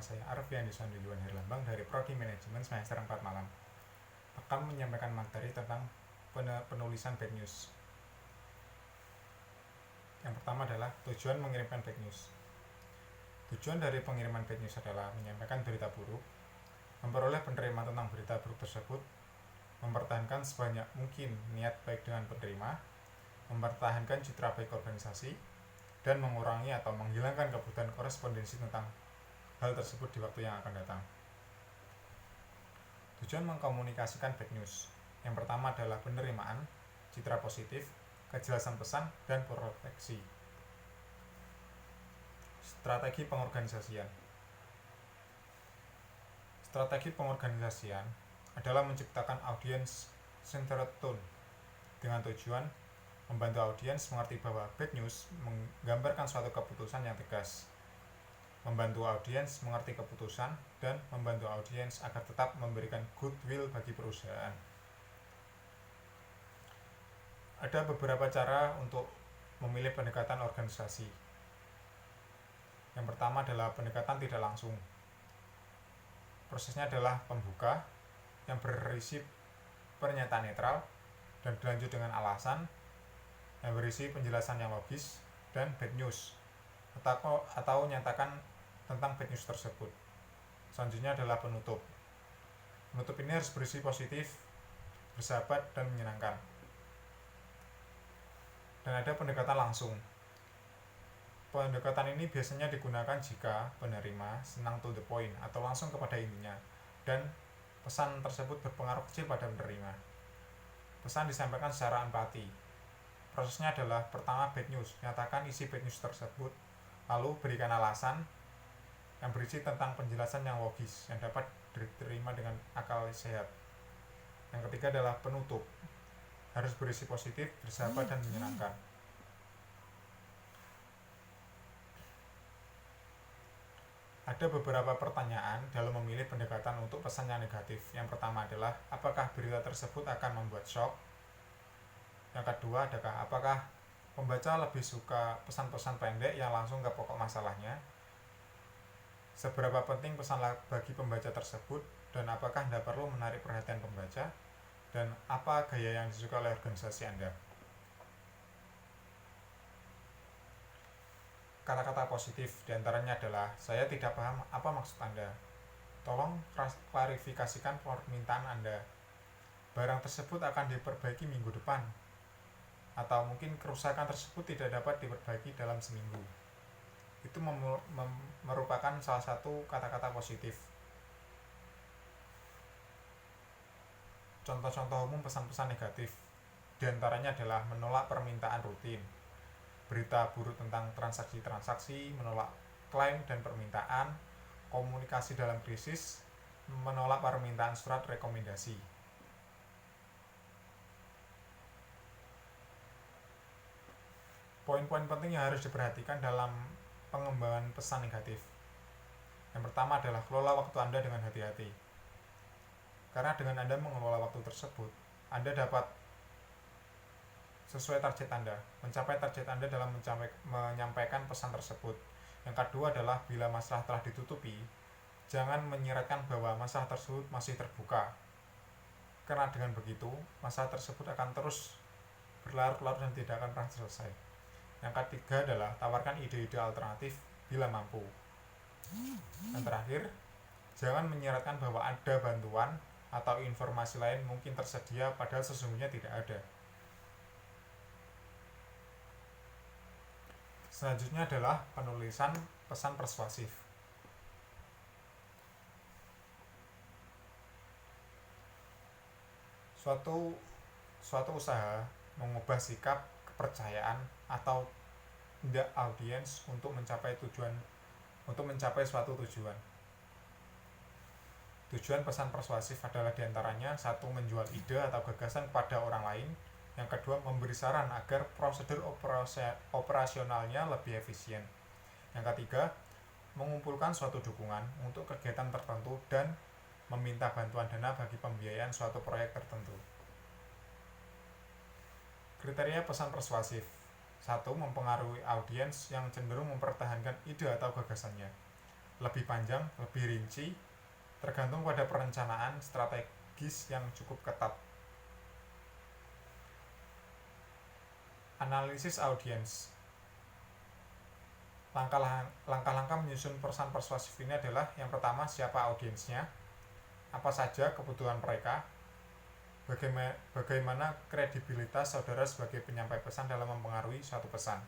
saya Arfian Disandi Yuan Herlambang dari Prodi Manajemen semester 4 malam akan menyampaikan materi tentang penulisan bad news. Yang pertama adalah tujuan mengirimkan bad news. Tujuan dari pengiriman bad news adalah menyampaikan berita buruk, memperoleh penerima tentang berita buruk tersebut, mempertahankan sebanyak mungkin niat baik dengan penerima, mempertahankan citra baik organisasi, dan mengurangi atau menghilangkan kebutuhan korespondensi tentang hal tersebut di waktu yang akan datang. Tujuan mengkomunikasikan bad news. Yang pertama adalah penerimaan, citra positif, kejelasan pesan, dan proteksi. Strategi pengorganisasian. Strategi pengorganisasian adalah menciptakan audience centered tone dengan tujuan membantu audiens mengerti bahwa bad news menggambarkan suatu keputusan yang tegas, membantu audiens mengerti keputusan, dan membantu audiens agar tetap memberikan goodwill bagi perusahaan. Ada beberapa cara untuk memilih pendekatan organisasi. Yang pertama adalah pendekatan tidak langsung. Prosesnya adalah pembuka yang berisi pernyataan netral dan dilanjut dengan alasan yang berisi penjelasan yang logis dan bad news atau nyatakan tentang bad news tersebut. Selanjutnya adalah penutup. Penutup ini harus berisi positif, bersahabat, dan menyenangkan. Dan ada pendekatan langsung. Pendekatan ini biasanya digunakan jika penerima senang to the point atau langsung kepada intinya dan pesan tersebut berpengaruh kecil pada penerima. Pesan disampaikan secara empati. Prosesnya adalah pertama bad news, nyatakan isi bad news tersebut, lalu berikan alasan yang berisi tentang penjelasan yang logis yang dapat diterima dengan akal sehat. Yang ketiga adalah penutup, harus berisi positif, bersahabat, dan menyenangkan. Ada beberapa pertanyaan dalam memilih pendekatan untuk pesan yang negatif. Yang pertama adalah, apakah berita tersebut akan membuat shock? Yang kedua adalah, apakah pembaca lebih suka pesan-pesan pendek yang langsung ke pokok masalahnya? Seberapa penting pesan bagi pembaca tersebut? Dan apakah Anda perlu menarik perhatian pembaca? Dan apa gaya yang disukai oleh organisasi Anda? Kata-kata positif diantaranya adalah, saya tidak paham apa maksud Anda. Tolong klarifikasikan permintaan Anda. Barang tersebut akan diperbaiki minggu depan. Atau mungkin kerusakan tersebut tidak dapat diperbaiki dalam seminggu. Itu merupakan salah satu kata-kata positif. Contoh-contoh umum pesan-pesan negatif diantaranya adalah menolak permintaan rutin, berita buruk tentang transaksi-transaksi, menolak klaim dan permintaan, komunikasi dalam krisis, menolak permintaan surat rekomendasi. Poin-poin penting yang harus diperhatikan dalam pengembangan pesan negatif. Yang pertama adalah kelola waktu Anda dengan hati-hati. Karena dengan Anda mengelola waktu tersebut, Anda dapat sesuai target Anda, mencapai target Anda dalam menyampaikan pesan tersebut. Yang kedua adalah bila masalah telah ditutupi, jangan menyiratkan bahwa masalah tersebut masih terbuka. Karena dengan begitu, masalah tersebut akan terus berlarut-larut dan tidak akan pernah selesai. Yang ketiga adalah tawarkan ide-ide alternatif bila mampu. Yang terakhir, jangan menyiratkan bahwa ada bantuan atau informasi lain mungkin tersedia padahal sesungguhnya tidak ada. Selanjutnya adalah penulisan pesan persuasif. Suatu usaha mengubah sikap, kepercayaan, atau tidak audiens untuk mencapai suatu tujuan. Tujuan pesan persuasif adalah diantaranya, satu, menjual ide atau gagasan kepada orang lain. Yang kedua, memberi saran agar prosedur operasionalnya lebih efisien. Yang ketiga, mengumpulkan suatu dukungan untuk kegiatan tertentu dan meminta bantuan dana bagi pembiayaan suatu proyek tertentu. Kriteria pesan persuasif. 1. Mempengaruhi audiens yang cenderung mempertahankan ide atau gagasannya. lebih panjang, lebih rinci, tergantung pada perencanaan strategis yang cukup ketat. Analisis audiens. Langkah-langkah menyusun pesan persuasif ini adalah: yang pertama, siapa audiensnya, apa saja kebutuhan mereka, bagaimana kredibilitas saudara sebagai penyampai pesan dalam mempengaruhi suatu pesan.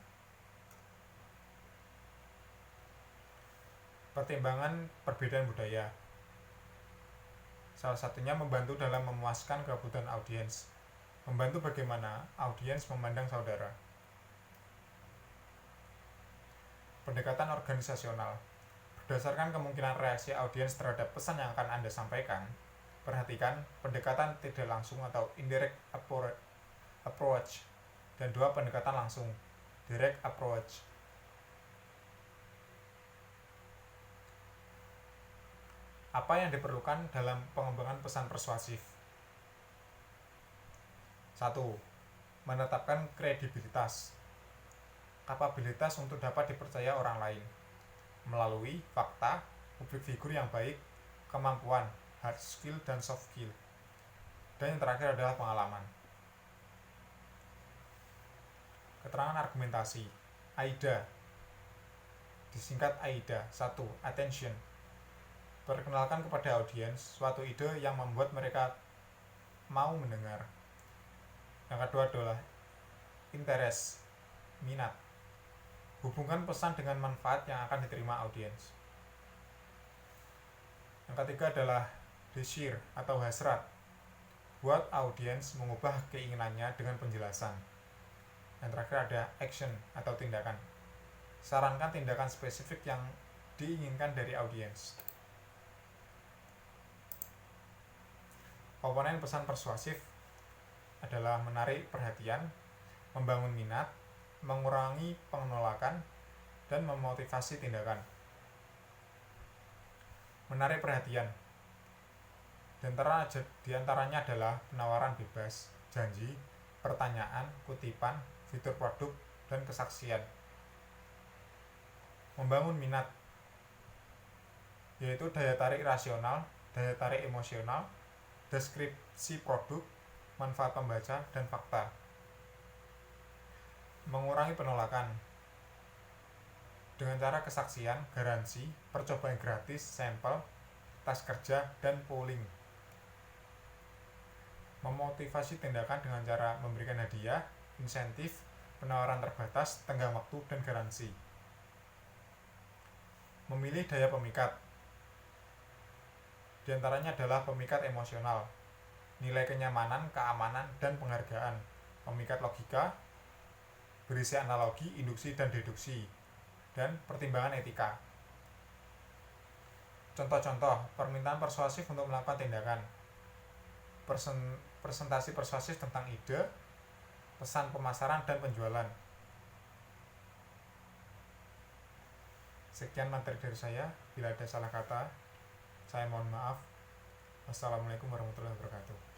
Pertimbangan perbedaan budaya. Salah satunya membantu dalam memuaskan kebutuhan audiens. Membantu bagaimana audiens memandang saudara. Pendekatan organisasional. Berdasarkan kemungkinan reaksi audiens terhadap pesan yang akan Anda sampaikan, perhatikan pendekatan tidak langsung atau indirect approach dan dua pendekatan langsung, direct approach. Apa yang diperlukan dalam pengembangan pesan persuasif? 1. Menetapkan kredibilitas. Kapabilitas untuk dapat dipercaya orang lain melalui fakta, public figure yang baik, kemampuan, hard skill dan soft skill. Dan yang terakhir adalah pengalaman. Keterangan argumentasi. AIDA, disingkat AIDA. 1. Attention. Perkenalkan kepada audiens suatu ide yang membuat mereka mau mendengar. Yang kedua adalah interest, minat. Hubungkan pesan dengan manfaat yang akan diterima audiens. Yang ketiga adalah desire atau hasrat. Buat audiens mengubah keinginannya dengan penjelasan. Yang terakhir ada action atau tindakan. Sarankan tindakan spesifik yang diinginkan dari audiens. Komponen pesan persuasif adalah menarik perhatian, membangun minat, mengurangi penolakan, dan memotivasi tindakan. Menarik perhatian. Di antaranya adalah penawaran bebas, janji, pertanyaan, kutipan, fitur produk, dan kesaksian. Membangun minat, yaitu daya tarik rasional, daya tarik emosional, deskripsi produk, manfaat pembaca, dan fakta. Mengurangi penolakan dengan cara kesaksian, garansi, percobaan gratis, sampel, tas kerja, dan polling. Memotivasi tindakan dengan cara memberikan hadiah, insentif, penawaran terbatas, tenggang waktu, dan garansi. Memilih daya pemikat. Di antaranya adalah pemikat emosional, nilai kenyamanan, keamanan, dan penghargaan. Pemikat logika, berisi analogi, induksi, dan deduksi, dan pertimbangan etika. Contoh-contoh permintaan persuasif untuk melakukan tindakan: presentasi persuasif tentang ide, pesan pemasaran, dan penjualan. Sekian materi dari saya. Bila ada salah kata, saya mohon maaf. Wassalamualaikum warahmatullahi wabarakatuh.